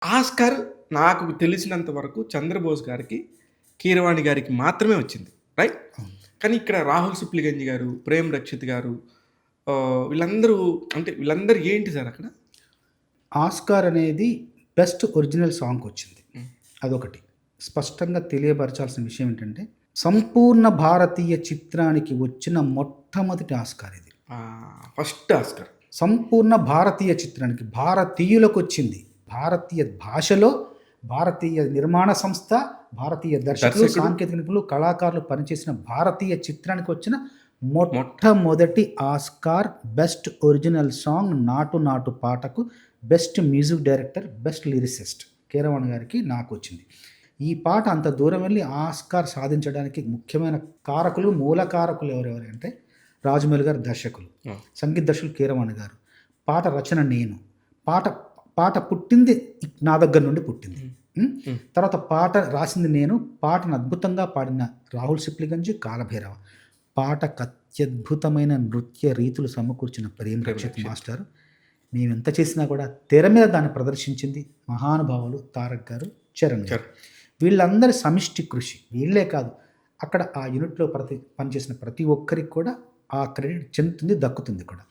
Oscar నాకు తెలిసినంత వరకు 'చంద్రబోస్' గారికి, 'కీరవాణి' గారికి మాత్రమే వచ్చింది. రైట్? అవును. కానీ ఇక్కడ 'రాహుల్ సిప్లిగంజ్' గారు, 'ప్రేమ్ రక్షిత్' గారు వీళ్ళందరూ అంటే వీళ్ళందరూ ఏంటి సార్ అక్కడ? ఆస్కార్ అనేది బెస్ట్ ఒరిజినల్ సాంగ్‌కొచ్చింది. హ్మ్. అదొకటి. స్పష్టంగా తెలియపరచాల్సిన విషయం ఏంటంటే, సంపూర్ణ భారతీయ చిత్రానికి వచ్చిన మొట్టమొదటి ఆస్కార్ ఇది. First Oscar. సంపూర్ణ భారతీయ చిత్రానికి, భారతీయులకొచ్చింది. భారతీయ భాషలో, భారతీయ నిర్మాణ సంస్థ, భారతీయ దర్శకులు, దర్శకుడు సాంకేతిక నిపుణులు, కళాకారులు పనిచేసిన భారతీయ చిత్రానికి వచ్చిన మొట్ట మొట్టమొదటి ఆస్కార్ బెస్ట్ ఒరిజినల్ సాంగ్ 'నాటు నాటు' పాటకు best music director, best lyricist Keeravani గారికి నాకొచ్చింది. ఈ పాట అంత దూరం వెళ్లి ఆస్కార్ సాధించడానికి ముఖ్యమైన కారకులు, మూల కారకులు ఎవరెవరంటే రాజమౌళి గారు దర్శకులు, సంగీత దర్శకులు కీరవాణి గారు, పాట రచన నేను, పాట పాట పుట్టింది నా దగ్గర నుండి పుట్టింది. తర్వాత పాట రాసింది నేను, పాటను అద్భుతంగా పాడిన రాహుల్ సిప్లిగంజ్, కాలభైరవ. పాటకు అత్యద్భుతమైన నృత్య రీతులు సమకూర్చిన ప్రేమ్ రక్షిత్ మాస్టర్. మేమెంత చేసినా కూడా తెర మీద దాన్ని ప్రదర్శించింది మహానుభావులు తారక్ గారు, చరణ్ గారు. వీళ్ళందరి సమిష్టి కృషి. వీళ్ళే కాదు, అక్కడ ఆ యూనిట్‌లో పనిచేసిన ప్రతి ఒక్కరికి కూడా ఆ క్రెడిట్ చెందుతుంది, దక్కుతుంది కూడా.